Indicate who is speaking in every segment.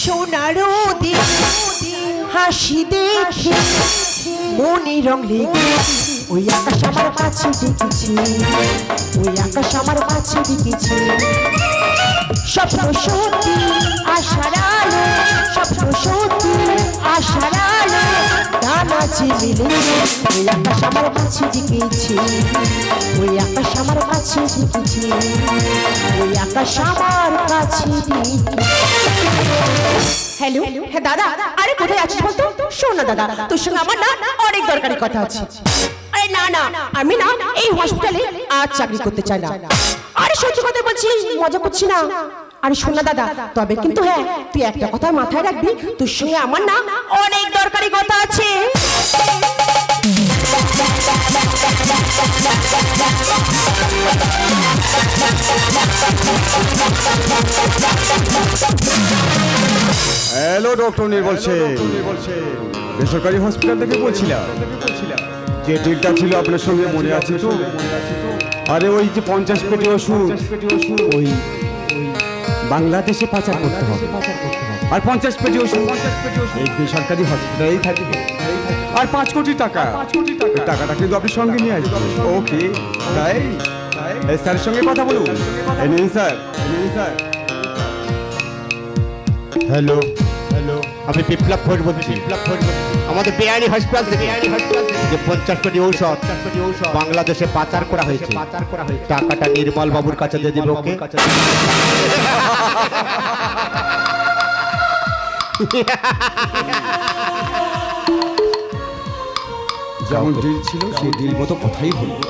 Speaker 1: সোনারো হাসি দেখে মনে রং লেগে ওই আকাশ আমার কাছে দেখেছি, ওই আকাশ আমার কাছে দেখেছি। স্বপ্ন সত্যি আশার আলো, স্বপ্ন সত্যি আশার আলো, গান আছে মিলে ওই আকাশ আমার কাছে দেখেছি, ওই আকাশ আমার কাছে দেখেছি, ওই আকাশ আমার কাছে দেখেছি। হ্যালো, হ্যাঁ দাদা, আরে কোথায় আছিস বলতো? শোন না দাদা, তোর সঙ্গে আমার না অনেক দরকারি কথা আছে। আরে না না, আমি না এই হসপিটালে আর চাকরি করতে চাই না। আরে সত্যি কথা বলছি, মজা করছি না। আরে শোন না দাদা, তবে কিন্তু হ্যাঁ তুই একটা কথা মাথায় রাখবি, তোর সঙ্গে আমার না অনেক দরকারি কথা আছে।
Speaker 2: হ্যালো, ডক্টর নির্মল সেন, বেসরকারি হসপিটাল থেকে বলছিলাম। যে ডিলটা ছিল আপনার সঙ্গে মনে আছে তো? আরে ওই যে 50 পেটি ওষুধ ওই বাংলাদেশে পাচার করতে হবে, আর 50 পেটি ওষুধ এই বেসরকারি হসপিটালেই থাকবে, আর 5 কোটি টাকা। টাকাটা কিন্তু আপনি সঙ্গে নিয়ে আসবেন। ওকে, তাই স্যারের সঙ্গে কথা বলুন। স্যার, হ্যালো,
Speaker 3: আমি বিপ্লব ঘোষ বলছি। আমাদের বেআইনি হসপিটাল থেকে যে 50 কোটি ঔষধ বাংলাদেশে পাচার করা হয়েছে, টাকাটা নির্মল বাবুর কাছে দিয়ে দেব। ওকে,
Speaker 2: যেমন ডিল ছিল সেই ডিল মতো কথাই বলবো।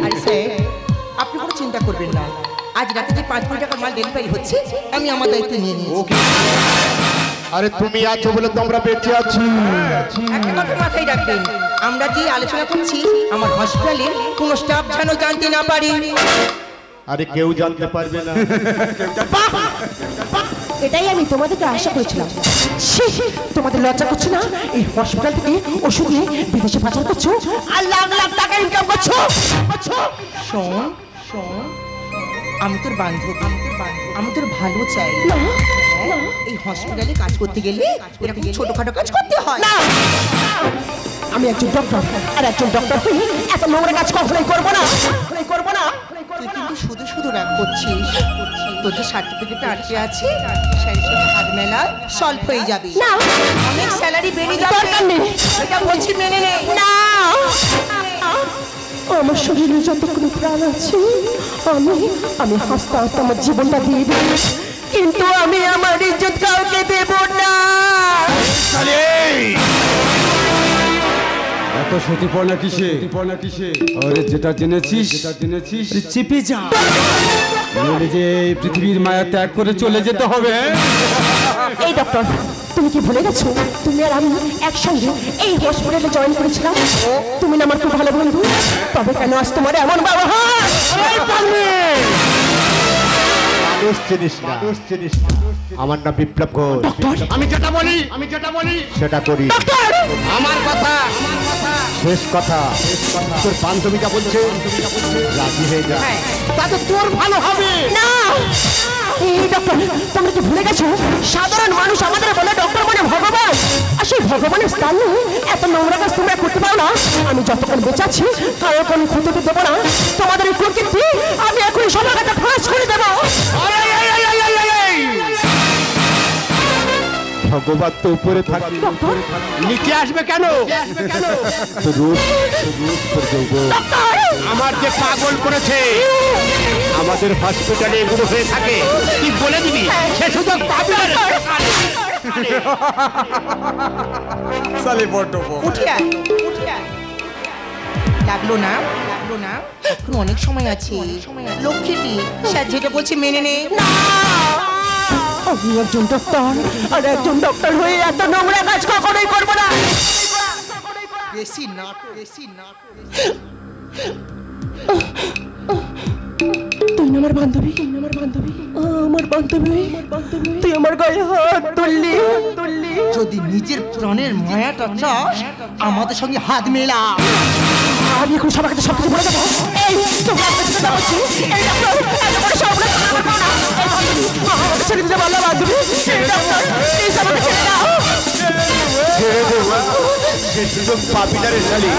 Speaker 1: আরে স্যার, আপনি কোনো চিন্তা করবেন না, আজ রাতে যে 5 কোটি টাকার মাল ডেলিভারি হচ্ছে আমি আমার দায়িত্ব নিয়ে নিয়েছি।
Speaker 3: আরে তুমি আছো বলে তো আমরা বেঁচে আছি।
Speaker 1: একটা কথা মাথায় রাখবেন, আমরা যে আলোচনা করছি আমার হসপিটালে কোনো স্টাফ যেন জানতে না পারে।
Speaker 3: আরে কেউ জানতে পারবে না।
Speaker 1: এটাই আমি তোমাদেরকে আশা করেছিলাম। তোমাদের লজ্জা করছে না? এই হসপিটাল থেকে ওষুধ নিয়ে বিদেশে পাচার করছো আর লাখ লাখ টাকা ইনকাম করছো। শোন, আমি তোর বান্ধবী, আমি তোর ভালো চাই। এই হসপিটালে কাজ করতে গেলে এরকম ছোটখাটো কাজ করতে হয় না। আমি একজন ডক্টর, আর একজন ডক্টর হয়ে এত নোংরা কাজ কখনোই করবো না। তুই কিন্তু শুধু শুধু রাগ করছিস। তোর যে সার্টিফিকেটটা আটকে আছে সেই সাথে হাত মেলা সলভ হয়ে যাবে। না, অনেক স্যালারি বেড়ে যাবে। এটা বলছি মেনে নে। না, আমার শরীরে যতক্ষণ প্রাণ আছে আমি হাসতে হাসতে আমার জীবনটা দিয়ে দেব, কিন্তু আমি আমার ইজ্জত কাউকে দেব না।
Speaker 2: এত সতীপনা কিসে? আরে যেটা জেনেছিস চেপে যা, নইলে যে পৃথিবীর মায়া ত্যাগ করে চলে যেতে হবে।
Speaker 1: এই ডক্টর, তুমি কি ভুলে গেছো তুমি আর আমি একসঙ্গে এই হসপিটালে জয়েন করেছিলাম? তুমি না আমার খুব ভালো বন্ধু, তবে কেন আজ তোমার এমন ব্যবহার?
Speaker 3: আমার নাম বিপ্লব ঘোষ। আমি যেটা বলি সেটা করি। আমার কথা শেষ কথা। তোর বান্ধবীটা বলছে রাজি হয়ে যা, তাতে তোর ভালো হবে।
Speaker 1: না, এই ডক্টর, তোমরা কি ভুলে গেছো সাধারণ মানুষ আমাদের বলে ডক্টর মানে ভগবান, আর সেই ভগবানের স্থান নিয়ে এত নোংরা কাজ তোমরা করতে পারো না। আমি যতক্ষণ বেঁচে আছি কারোর কোনো ক্ষতি দেবো না। তোমাদের এই প্রকৃতি আমি এখন সবার কাছে ফাঁস করে দেবো।
Speaker 3: ভগবান তো উপরে থাকে, নিচে আসবে কেন? আমার যে পাগল করেছে আমাদের হসপিটালে এগুলো হয়ে থাকে, কি বলে দিবি সে সুযোগ পাবে।
Speaker 1: লাগলো না, এখন অনেক সময় আছে। লক্ষ্মীটি স্যার যেটা বলছে মেনে নে। আমি একজন ডক্টর, আর একজন ডক্টর হয়ে এত নোংরা কাজ কখনোই করবো না। বেশি নাটক। তুমি আমার বান্ধবী তুই আমার গায়ে হাত তুললি
Speaker 4: যদি নিজের প্রাণের মায়াটা চাস আমাদের সঙ্গে হাত মেলা।
Speaker 1: আমি এখন সবার কাছে সবকিছু বলে দেবো। এই তোমরা আমাকে বলছি এই ডাক্তার এত বড় সর্বনাশ করবে না। এই বান্ধবী আমাকে ছেড়ে দিতে পারলা বান্ধবী? এই ডাক্তার প্লিজ আমাকে ছেড়ে দাও।
Speaker 3: ছেড়ে দেবো সে সুযোগ পাবি না রে শালি।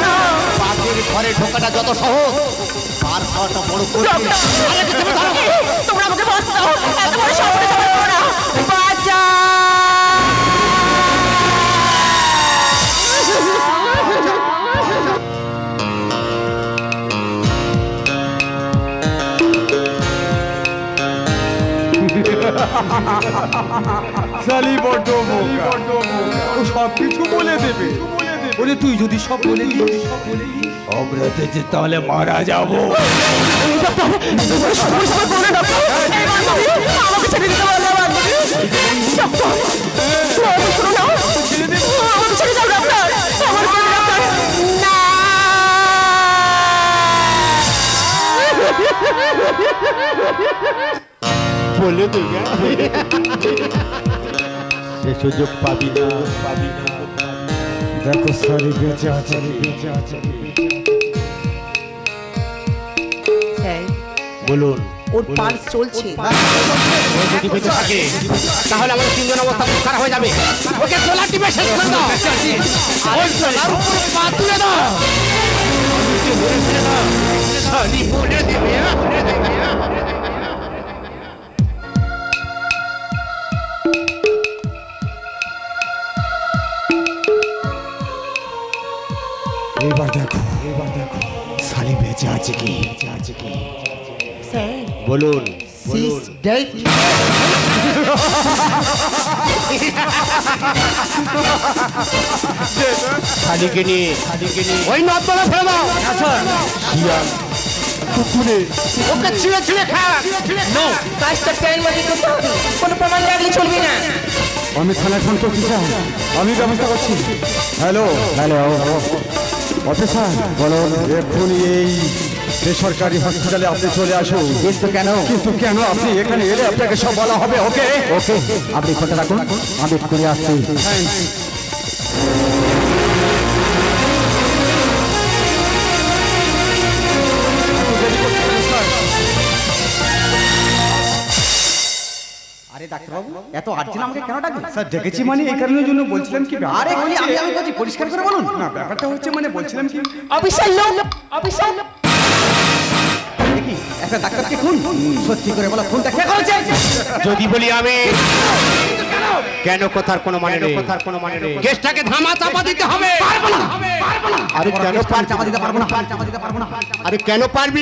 Speaker 3: পাখির ঘরে ঢোকাটা যত সহজ আর খাওয়াটা বড় কঠিন।
Speaker 1: তোমরা আমাকে বাঁচাও, এত বড় সর্বনাশ করবে না। বাঁচাও।
Speaker 2: শালি বড্ড বোকা। ও সব কিছু বলে দেবে। ওরে তুই যদি সব বলে দিস আমরা যে তাহলে মারা যাবো।
Speaker 1: আমাকে ছেড়ে দিতে পারলা বান্ধবী? ডাক্তার শোনো না, আমাকে ছেড়ে দাও ডাক্তার। আমার ডাক্তার না।
Speaker 3: বলে দেবে সে সুযোগ পাবি না।
Speaker 2: দেখো সারি বেঁচে আছে।
Speaker 3: বলুন
Speaker 4: ওর পালস চলছে।
Speaker 3: যদি বেঁচে থাকে তাহলে আমাদের তিনজন অবস্থা খারাপ হয়ে যাবে। ওকে তোলা টিপে শেষ করে দাও। ওই তোলার উপরে পা তুলে দাও। শালি বলে দেবে।
Speaker 2: এবার দেখো সালি বেঁচে আছে কি?
Speaker 3: বলুন শালিকে নিয়ে ওই নদবলা ফেলে দাও। শিয়াল কুকুরে ওকে ছিঁড়ে ছিঁড়ে খা।
Speaker 1: কাজটা টাইম মতো করতে হবে, কোনো প্রমাণ রাখলে চলবে না।
Speaker 2: আমি থানায় ফোন করছি স্যার, আমি ব্যবস্থা করছি। হ্যালো অফিসার বলুন এক্ষুনি এই বেসরকারি হসপিটালে আপনি চলে আসুন। কিন্তু কেন আপনি এখানে এলে আপনাকে সব বলা হবে। ওকে
Speaker 3: আপনি ফোনটা রাখুন, আমি করে আসছি।
Speaker 4: আরে ডাক্তারবাবু এত আর্জেন্ট আমাকে কেন ডাকলেন?
Speaker 2: স্যার ডেকেছি মানে এই কারণের জন্য বলছিলাম কি
Speaker 4: আরে আমি বলছি পরিষ্কার করে বলুন
Speaker 2: না, ব্যাপারটা হচ্ছে মানে বলছিলাম কি
Speaker 1: অফিসার লোক
Speaker 4: দেখি একটা ডাক্তারকে খুন সত্যি করে বলো খুনটা কে করেছে?
Speaker 3: যদি বলি আমি কেন কথার কোনো মানে নেই। কেসটাকে ধামা চাপা দিতে হবে। আরে কেন
Speaker 4: চাপা দিতে পারবো না।
Speaker 3: আরে কেন পারবি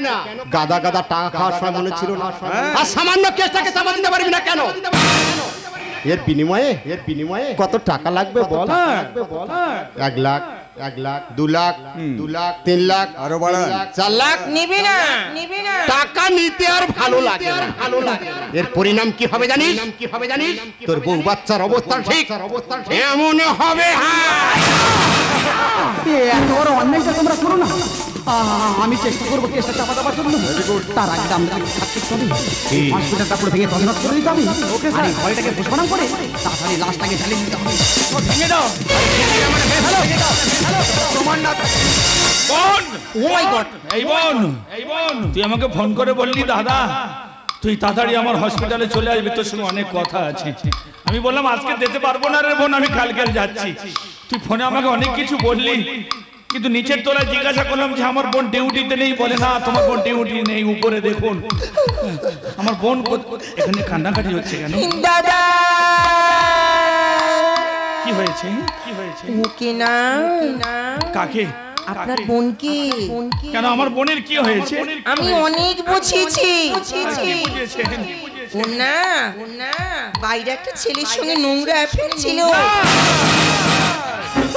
Speaker 3: না? গাদা টাকা খাওয়ার সময় মনে ছিল না? আর সামান্য কেসটাকে চাপা দিতে পারবি না কেন? এর বিনিময়ে কত টাকা লাগবে বল? 1 লাখ 2 লাখ 3 লাখ
Speaker 2: আরো বাড়ান।
Speaker 3: 4 লাখ
Speaker 1: নিবি না।
Speaker 3: টাকা নিতে আর ভালো লাগে না। এর পরিণাম কি হবে জানিস? তোর বউ বাচ্চার অবস্থা ঠিক এমন হবে।
Speaker 4: এত বড় অন্যায়টা তোমরা করো না। আমি চেষ্টা করবো কেসটা চাপা দেওয়ার জন্য। তার আগে আমাদেরকে হসপিটালটা পুরো ভেঙে তছনছ করে দিতে হবে। আর এই ঘরটাকে ভূষণাম করে তাড়াতাড়ি লাশটাকে জ্বালিয়ে দিতে হবে।
Speaker 1: ভেঙে দাও।
Speaker 5: বোন, ও মাই গড, এই বোন তুই আমাকে ফোন করে বললি দাদা তুই তাড়াতাড়ি আমার হসপিটালে চলে আসবি, তোর সঙ্গে অনেক কথা আছে। আমি বললাম আজকে যেতে পারবো না রে বোন, আমি কালকে যাচ্ছি। তুই ফোনে আমাকে অনেক কিছু বললি, কিন্তু নিচের তলায় জিজ্ঞাসা করলাম যে আমার বোন ডিউটিতে নেই। বলে না তোমার বোন ডিউটি নেই, উপরে দেখুন। আমার বোন এখানে কান্নাকাটি হচ্ছে কেন?
Speaker 1: দাদা
Speaker 5: কি হয়েছে?
Speaker 1: মুকে না
Speaker 5: কাকে?
Speaker 1: আপনার বোনকে।
Speaker 5: কেন আমার বোনের কি হয়েছে?
Speaker 1: আমি অনেক বুঝিয়েছি।
Speaker 5: কি বুঝিয়েছেন?
Speaker 1: না বাইরে একটা ছেলের সঙ্গে নোংরা অ্যাফেয়ার ছিল।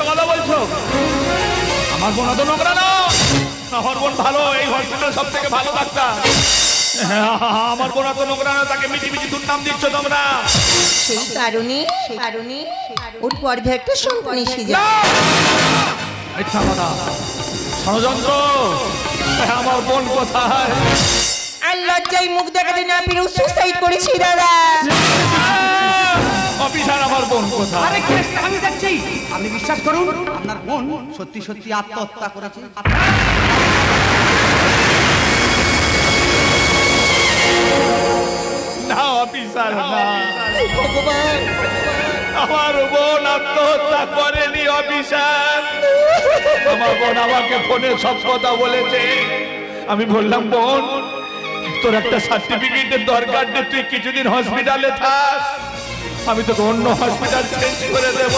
Speaker 5: কথা বলছো? আমার বোন অত নোংরা না, আমার বোন ভালো, এই হসপিটাল সব থেকে ভালো ডাক্তার। আমার বোন অত নোংরা না, তাকে মিটি দুর্নাম দিচ্ছ তোমরা।
Speaker 1: সেই কারণে ওর পর্বে একটা সন্তান এসে যায়।
Speaker 5: মিথ্যা কথা, ষড়যন্ত্র। আমার বোন কোথায়?
Speaker 1: আল্লাহ
Speaker 6: লজ্জায় মুখ দেখাতে না পেরে সুসাইড করেছি দাদা।
Speaker 5: অফিসার আমার বোন কোথায়?
Speaker 4: আরে কেসটা আমি দেখছি, আপনি বিশ্বাস করুন আপনার বোন সত্যি সত্যি আত্মহত্যা করেছে।
Speaker 5: না অফিসার না, আমার বোন আত্মহত্যা করেনি অফিসার। আমার বোন আমাকে ফোনে সব কথা বলেছে। আমি বললাম বোন তোর একটা সার্টিফিকেটের দরকার নেই, তুই কিছুদিন হসপিটালে থাক, আমি তোকে অন্য হসপিটাল চেঞ্জ করে দেব।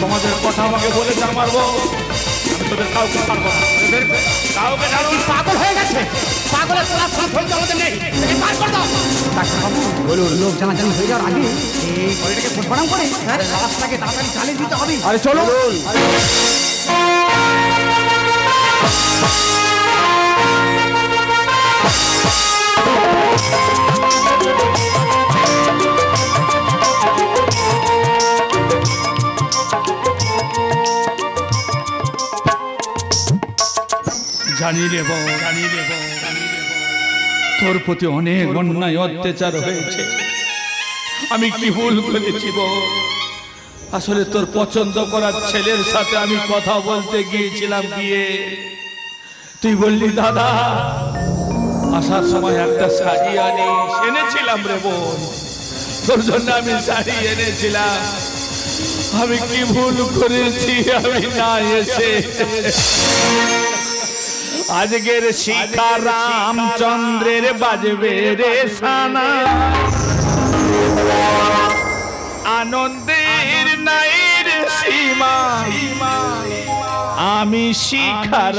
Speaker 5: তোমাদের কথা আমাকে বলেছে আমার বোন, আমি তোদের কাউকে পারবো না, কাউকে জানুন।
Speaker 4: পাগল হয়ে গেছে, পাগলের ক্লাস হয়ে আমাদের নেই, পার করে দাও। ডাক্তারবাবু বলুন, লোক জানাজানি হয়ে যাওয়ার আগে এই বডিটাকে পোস্টমর্টম করে লাশটাকে তাড়াতাড়ি চালিয়ে দিতে হবে।
Speaker 2: আরে চলো।
Speaker 5: জানি রে বউ, তোর প্রতি অনেক অন্যায় অত্যাচার হয়েছে, আমি কি ভুল করেছি বউ? আসলে তোর পছন্দ করার ছেলের সাথে আমি কথা বলতে গিয়েছিলাম, গিয়ে তুই বললি দাদা আসার সময় একটা শাড়ি এনেছিলাম রে বোন, তোর জন্য আমি শাড়ি এনেছিলাম। আমি কি ভুল করেছি আমি না এসে? আজকের শিখা রামচন্দ্রের বাজবে রে সানা, আনন্দের নাইর সীমা, আমি শিখার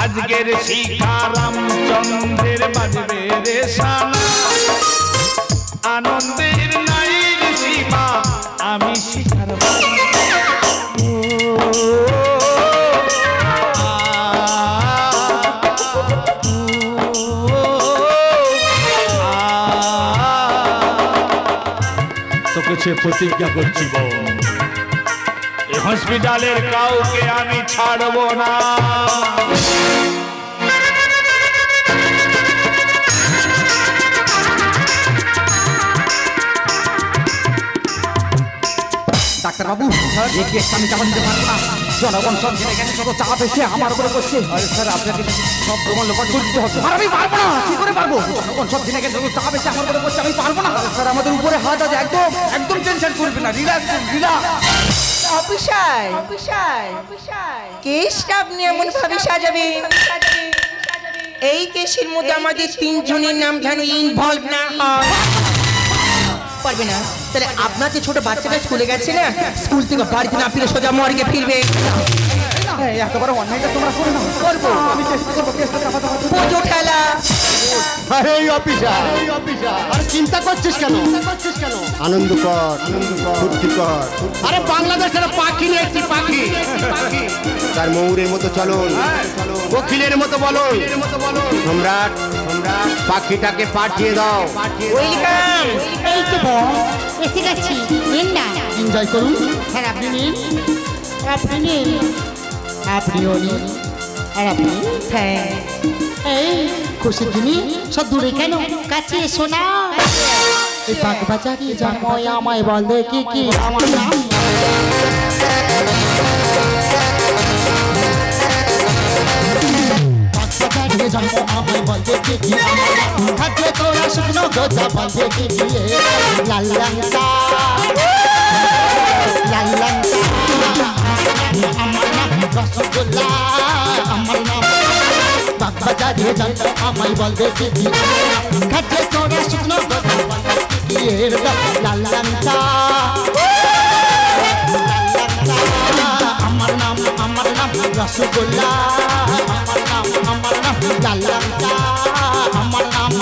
Speaker 5: আজকের শিখা রামচন্দ্রের বাজবে রে সানা, আনন্দের নাইর সীমা, আমি শিখার তোকে সে প্রতিজ্ঞা করছি বউ, এই হসপিটালের কাউকে আমি ছাড়বো না।
Speaker 4: ডাক্তারবাবু এই কেসটা আমি চাপা দিতে পারবো না, জনগণ সব জেনে গেছে, কত চাপ এসে আমার উপরে করছে। আরে স্যার আপনাকে সব প্রমাণ লোপাট করতে হবে। আর আমি পারবো না, কি করে পারবো? জনগণ সব জেনে গেছে, কত চাপ এসে আমার উপরে করছে, আমি পারবো না। স্যার আমাদের উপরে হাত আছে, একদম একদম টেনশন করবে না, রিল্যাক্স রিল্যাক্স।
Speaker 6: অফিসার কেসটা আপনি এমন ভাবে সাজাবেন এই কেসের মধ্যে আমাদের তিনজনের নাম যেন ইনভলভ না হয়। পারবে না? তাহলে আপনার যে ছোট বাচ্চাটা স্কুলে গেছে না, স্কুল থেকে বাড়িতে না ফিরে সোজা মর্গে ফিরবে।
Speaker 4: এত বড় অন্যায়টা তোমরা করো না।
Speaker 6: করবো,
Speaker 4: আমি চেষ্টা করবো কেসটা চাপা দেওয়ার জন্য।
Speaker 6: পুজো ঠেলা।
Speaker 3: আরে এই অফিসার, আরে চিন্তা করছিস কেন? আনন্দ কর, ফুর্তি কর। আরে বাংলাদেশের পাখি নিয়ে একটি পাখি, তার ময়ূরের মতো চলন, কোকিলের মতো বলো, সম্রাট পাখিটাকে পাঠিয়ে দাও।
Speaker 6: ওয়েলকাম।
Speaker 7: এই তো এসে গেছি, নিন না,
Speaker 3: এনজয় করুন।
Speaker 7: স্যার আপনি নিন, আপনি নিন, আপনিও নিন, আর আপনি।
Speaker 6: হ্যাঁ
Speaker 7: এই খুশি তুমি সব দূরে কেন, কাছে এসো না। এই পাক বাজারে জন্ম আমায় বল দেখি কি আমার নাম। জন্ম আমায় বল দেখি কি আমার নাম। থাকলে তোরা শুকনো গোজা বল দেখি কি লাল লাংসা লাল লাংসা আমার নাম রসগোল্লা, আমার নাম পাক বাজারে জন্ম আমায় বল দেখি কি থাকলে তোরা শুকনো গোজা বল দেখি কি লাল লাংসা আমার নাম রসগোল্লা, আমার নাম লাল লাংসা, আমার নাম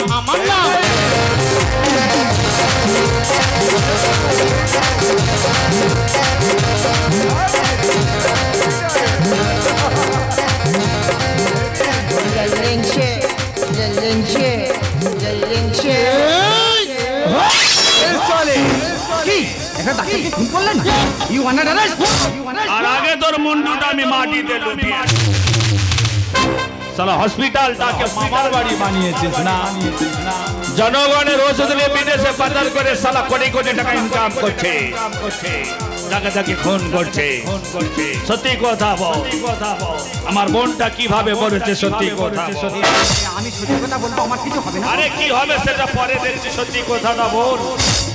Speaker 6: Lelenche,
Speaker 4: হসপিটাল ডাক্তারকে খুন করলেন ইউ আন্ডার অ্যারেস্ট
Speaker 5: আর আগে তোর মুন্ডুটা আমি মাটিতে লুটিয়ে সালা হসপিটালটাকে মামার বাড়ি বানিয়েছিস না জনগণের ওষুধ নিয়ে বিদেশে পাচার করে সালা কোটি কোটি টাকা ইনকাম করছে তাকে খুন করছে সত্যি কথা বল আমার বোনটা কিভাবে মরেছে সত্যি কথা
Speaker 4: আমি সত্যি কথা বলবো আমার কিছু হবে না
Speaker 5: আরে কি হবে সেটা পরে দেখছি সত্যি কথাটা বল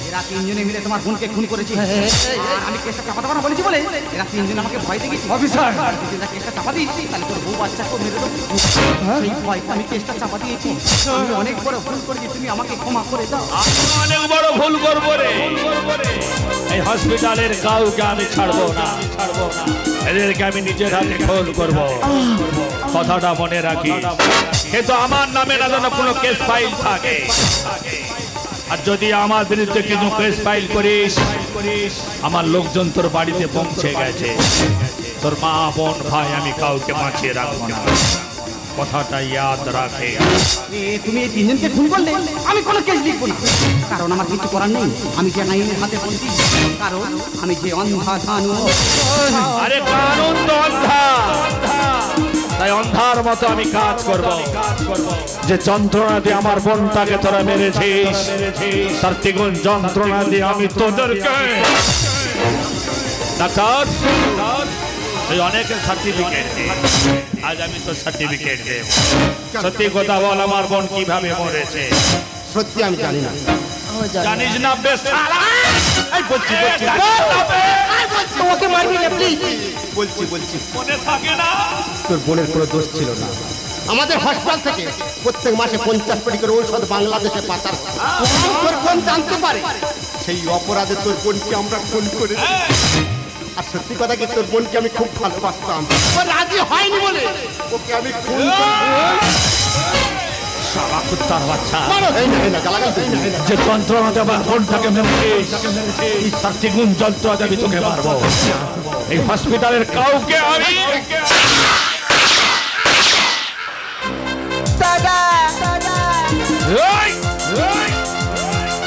Speaker 4: এরা তিনজনে মিলে তোমার বোনকে খুন করেছে আর আমি কেসটা চাপা দেবো না বলেছি বলে এরা তিনজন আমাকে ভয় দেখিয়েছে অফিসার কেসটা চাপা দিয়েছি তাহলে তোর বউ বাচ্চাকে মেরে দেবো সেই ভয়তে আমি কেসটা চাপা দিয়েছি আমি অনেক বড় ভুল করেছি তুমি আমাকে ক্ষমা করে দাও
Speaker 5: অনেক বড় ভুল করবো রে এই হসপিটালের কাউকে আমি ছাড়বো না এদেরকে আমি নিজের হাতে খুন করবো কথাটা মনে রাখি কিন্তু আমার নামে না যেন কোনো কেস ফাইল থাকে আর যদি আমার বিরুদ্ধে কিছু কেস ফাইল করিস আমার লোকজন তোর বাড়িতে পৌঁছে গেছে তোর মা বোন ভাই আমি কাউকে বাঁচিয়ে রাখবো না কথাটা ইয়াদ রাখে
Speaker 4: তুমি এই তিনজনকে খুন করলে আমি কোনো কেস লিখবো না কারণ আমার কিছু করার নেই আমি যে আইনের হাতে বলছি কারণ আমি যে অন্ধা জানো
Speaker 5: আরে কানুন তো অন্ধা তাই অন্ধার মতো আমি কাজ করব যে যন্ত্রণা দিয়ে আমার বোনটাকে তোরা মেরেছিস তার দ্বিগুণ যন্ত্রণা দিয়ে আমি তোদেরকে ডাক্তার তুই অনেকের সার্টিফিকেট আজ আমি তোর সার্টিফিকেট দেব সত্যি কথা বল আমার বোন কিভাবে মরেছে
Speaker 3: সত্যি আমি জানি না
Speaker 5: জানিস না বেশ
Speaker 6: তোমাকে মারবি না প্লিজ
Speaker 3: বলছি
Speaker 5: মনে থাকে না
Speaker 3: তোর বোনের কোনো দোষ ছিল না আমাদের হাসপাতাল থেকে প্রত্যেক মাসে 50 কোটি করে ঔষধ বাংলাদেশে পাচার তোর বোন জানতে পারে সেই অপরাধে তোর বোনকে আমরা খুন করেছি আর সত্যি কথা কি তোর বোনকে আমি খুব ভালোবাসতাম ও রাজি হয়নি বলে ওকে আমি খুন
Speaker 5: শালা কুত্তার বাচ্চা
Speaker 3: করেছি
Speaker 5: যে যন্ত্রণা দেব বোনটাকে মেরেছিস তার দ্বিগুণ যন্ত্রণা দেবি তোকে মারবো এই হসপিটালের কাউকে আমি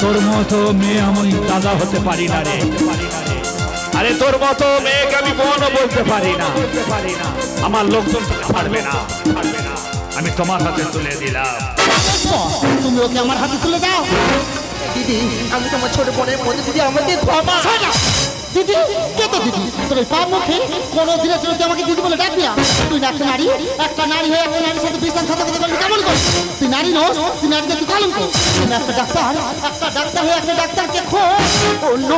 Speaker 5: তোর মতো মেয়ে আমি দাদা হতে পারি না রে আরে তোর মতো মেয়েকে আমি বোনও বলতে পারি না আমার লোকজন পারবে না আমি তোমার হাতে তুলে দিলাম
Speaker 7: তুমি ওকে আমার হাতে তুলে দাও
Speaker 6: দিদি আমি তোমার ছোট বোনের মধ্যে দিদি আমাকে ক্ষমা
Speaker 7: দিদি কে তো দিদি তোর এই পা মুখে কোনো দিনের জন্য তুই আমাকে দিদি বলে ডাকবি না তুই না একটা নারী হয়ে একটা নারীর সাথে বিশ্বাস কথা কথা বলবি কেমন কর তুই নারী নস তুই নারীদের তুই কালঙ্ক তুমি একটা ডাক্তার হয়ে একটা ডাক্তারকে খো ও নো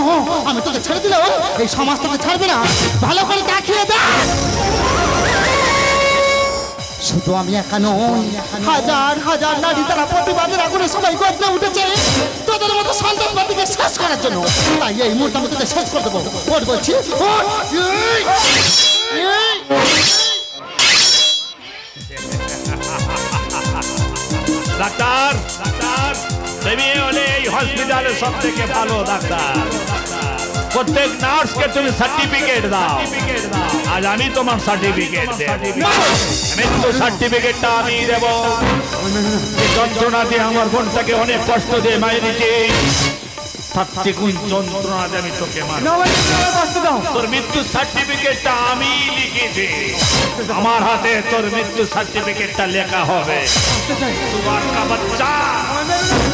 Speaker 7: আমি তোকে ছেড়ে দিলেও এই সমাজ তোকে ছাড়বে না ভালো করে দেখিয়ে দে শুধু আমি একা নই হাজার হাজার নারী তারা প্রতিবাদের আগুনে সবাই গর্জে উঠেছে তোদের মতো সন্তানবাদীকে শেষ করার জন্য তাই এই মুহূর্তে আমি তোকে শেষ করে দেবো ওর বলছি
Speaker 5: ডাক্তার তুমি হলে এই হসপিটালের সব থেকে ভালো ডাক্তার প্রত্যেক নার্সকে তুমি সার্টিফিকেট দাও আজ আমি তোমার সার্টিফিকেট দেব মৃত্যু সার্টিফিকেটটা আমি দেব যন্ত্রণা দিয়ে আমার বোনটাকে অনেক কষ্ট দিয়ে মারিয়েছি তার দ্বিগুণ যন্ত্রণা দিয়ে আমি তোকে মারব তোর মৃত্যু সার্টিফিকেটটা আমি লিখেছি আমার হাতে তোর মৃত্যু সার্টিফিকেটটা লেখা হবে তোমার বাচ্চা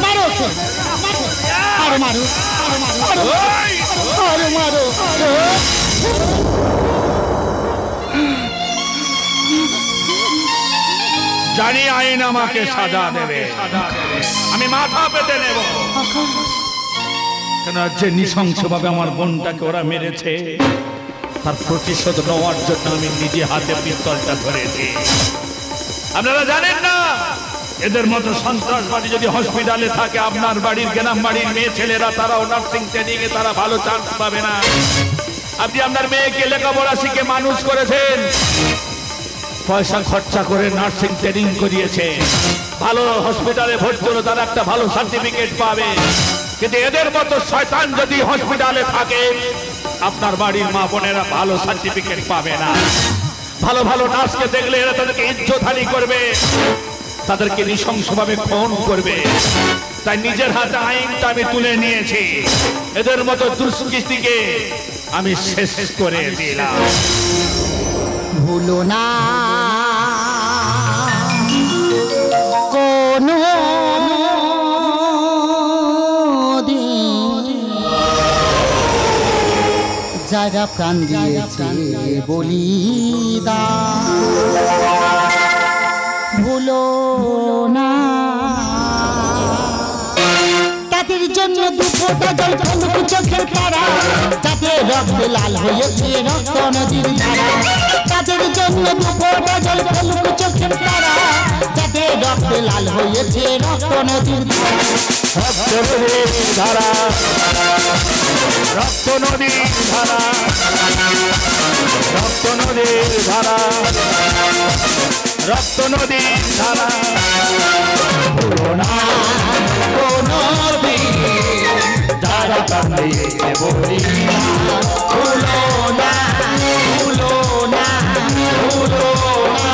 Speaker 7: মারো আরো মারো আরো মারো
Speaker 5: জানি আইন আমাকে সাজা দেবে আমি মাথা পেতে নেব কেন যে নৃশংসভাবে আমার বোনটাকে ওরা মেরেছে তার প্রতিশোধ নেওয়ার জন্য আমি নিজে হাতে পিস্তলটা ধরেছি আপনারা জানেন না এদের মতো সন্ত্রাসবাদী যদি হসপিটালে থাকে আপনার বাড়ির গ্রাম বাড়ির মেয়ে ছেলেরা তারাও নার্সিং ট্রেনিং এ তারা ভালো চান্স পাবে না আপনি আপনার মেয়েকে লেখাপড়া শিখে মানুষ করেছেন পয়সা খরচা করে নার্সিং ট্রেনিং করিয়েছে ভালো হসপিটালে ভর্তি হলো তারা একটা ভালো সার্টিফিকেট পাবে কিন্তু এদের মতো শয়তান যদি হসপিটালে থাকে আপনার বাড়ির মা বোনেরা ভালো সার্টিফিকেট পাবে না ভালো ভালো নার্সকে দেখলে এরা তাদেরকে ইজ্জতহানি করবে তাদেরকে নৃশংসভাবে খুন করবে। তাই নিজের হাতে আইনটা আমি তুলে নিয়েছি, এদের মতো দুষ্কৃতীকে আমি শেষ করে দিলাম।
Speaker 7: ভুলো না কোনো দিন যারা প্রাণ দিয়েছে বলিদান, ভুলো না তাদের জন্য দুঃখটা জল ফলক চোখের তারা, যাদের রক্ত লাল হয়েছে রক্ত নদীর ধারা, তাদের জন্য দুঃখটা জল ফলক চোখের তারা, যাদের রক্ত লাল হয়েছে রক্ত নদীর
Speaker 5: ধারা, রক্ত নদীর ধারা, রক্ত নদীর ধারা, রক্ত নদীর ধারা। ভুলো না কোনো দিন যারা প্রাণ দিয়েছে বলিদান, ভুলো না, ভুলো না, ভুলো না।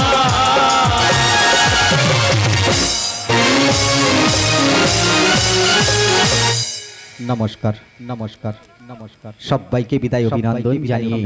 Speaker 4: নমস্কার নমস্কার নমস্কার, সবাইকে বিদায় অভিনন্দন জানিয়ে